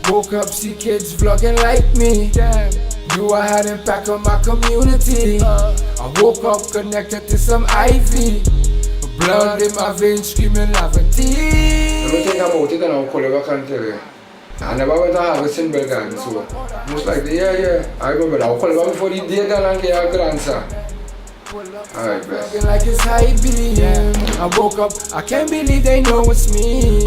Woke up, see kids vlogging like me. Knew I had impact on my community. I woke up connected to some ivy. Blood in my veins screaming Laventille. Let me think about it and I'll call you, I can tell you. I never went to harvest in Bell Garnand, so most likely, yeah, I remember that. I'll call you before the day and get your grandson. Alright, bless. Like it's high beam. I woke up, I can't believe they know it's me.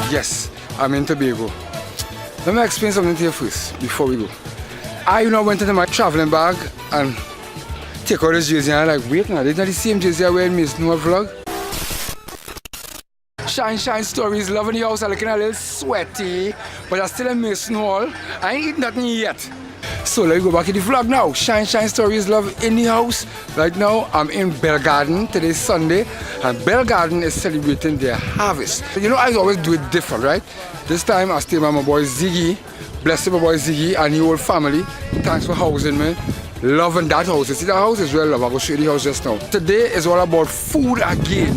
Yes, I'm in Tobago. Let me explain something to you first, before we go. I went into my traveling bag and take out this jersey and I'm like, wait now, this is not the same jersey I wear in my snow vlog. Shinezstory is loving the house. I'm looking a little sweaty, but I'm still in my snow. I ain't eating nothing yet. So let's go back to the vlog now. Shinezstory is love in the house. Right now, I'm in Bell Garnand. Today's Sunday, and Bell Garnand is celebrating their harvest. You know, I always do it different, right? This time, I stay with my boy Ziggy. Bless my boy Ziggy and the whole family. Thanks for housing me. Loving that house. You see that house is well loved. I'll go show you the house just now. Today is all about food again.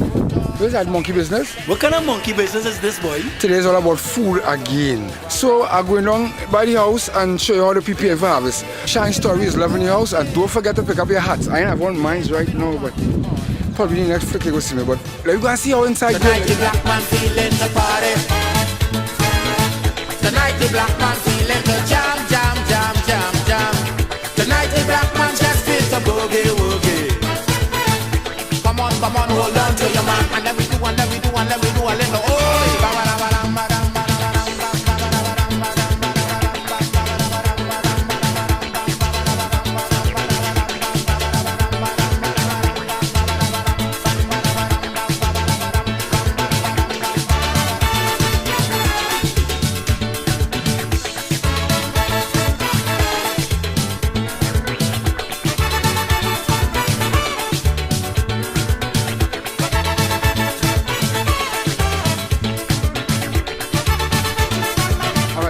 Where's that monkey business? What kind of monkey business is this, boy? Today is all about food again. So I'm going down by the house and show you how to prepare for harvest. Shinezstory is loving the house, and don't forget to pick up your hats. I ain't have one mine right now, but probably the next flick you go see me. But let's go and see how inside goes. Tonight the black man feeling the party. Tonight the black man feeling the jam, jam, jam, jam, jam. Tonight the black man just feels the boogie woogie. Come on, hold on to your man. And let me do, and let me do, and let me do a little oh.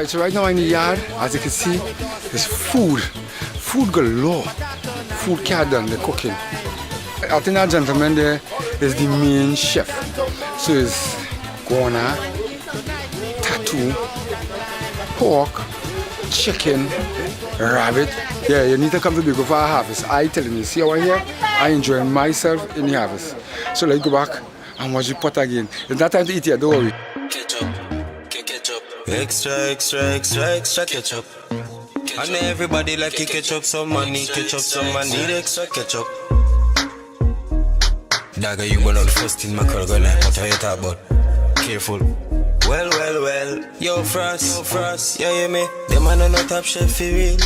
So right now in the yard, as you can see, there's food galore. Food can't done, they're cooking. I think that gentleman there is the main chef. So it's guana, tattoo, pork, chicken, rabbit. Yeah, you need to come to Tobago for a harvest. I telling you, see over here, I enjoy myself in the harvest. So let's go back and watch the pot again. It's not time to eat yet, don't worry. Extra ketchup. And everybody like to ketchup, some money, need extra ketchup. Dagger, you were not the first in my car, girl, what are you talking about? Careful. Well, yo, Frost, you hear me? Them man are not top chef for real.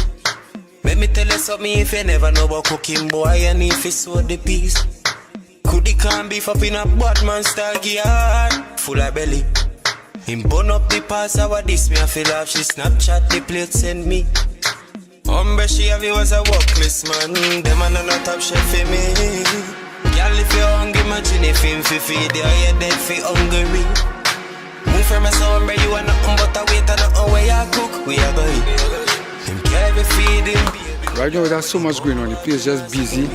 Let me tell you something, if you never know about cooking, boy, and if it's so the piece. Could the can beef up in a Batman style yard, full of belly. Him burn up the pass, how this me I feel off. She Snapchat the plate send me. She have you as a workless man. Them man are not top chef for me. Girl, if you're hungry, imagine if him fi feed you, you're dead for hungry. Move from a somewhere, you are nothing but a wait and nothing where you cook. We are going. Him can't be feeding. Right now there's so much going on. The place is just busy.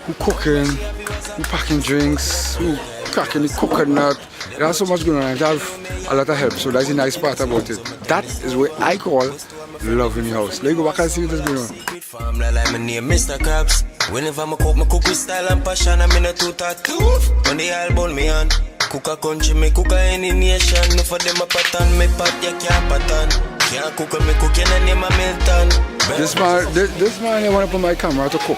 Who cooking? Who packing drinks? Who cracking the coconut? There's so much going on and I have a lot of help, so that's the nice part about it. That is what I call love in the house. Let's go back and see what's going on. Whenever I cook with style and passion, I'm in a two-thought. On the album, me on. Cook a country, me cook a any nation. No for them a pattern, me pat, you can't pattern. Can't cook me cooking and name a Milton. This man, I want to put my camera to cook.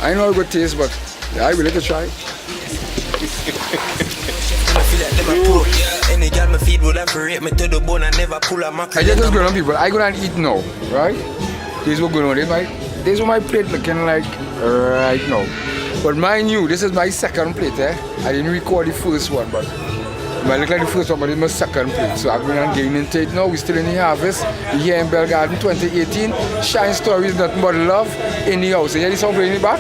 I know how good taste, but I will let it try. Any girl me feed would have rate me to the bone and never pull a mackerel. I just going on people. I go and eat now, right? This is what going on. This is what my plate looking like right now. But mind you, this is my second plate, eh? I didn't record the first one, but it might look like the first one, but it's my second plate. So I've been on getting into it now. We're still in the harvest. We're here in Bell Garnand 2018. Shinezstory is nothing but love in the house. You hear this song playing in the back?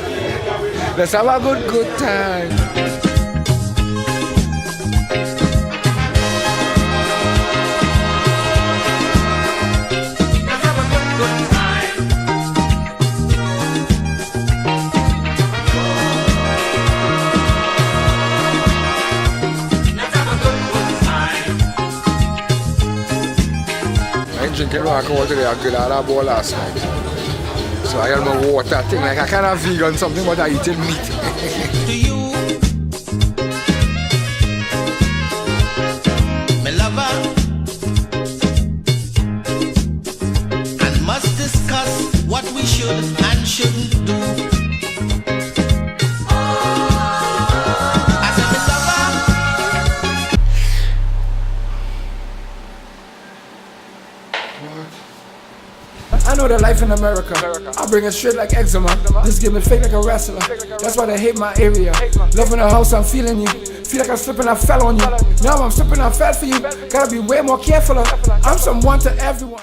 Let's have a good time. Drinking water today, I got out of bowl last night. So I got my water thing, like I kind of vegan something, but I eating meat. To you, my lover, and must discuss what we should and shouldn't do. As a lover, I know the life in America. I bring it straight like eczema. This game is fake like a wrestler. That's why they hate my area. Love in the house, I'm feeling you. Feel like I'm slipping, I fell on you. Now I'm slipping, I fell for you. Gotta be way more careful. I'm someone to everyone.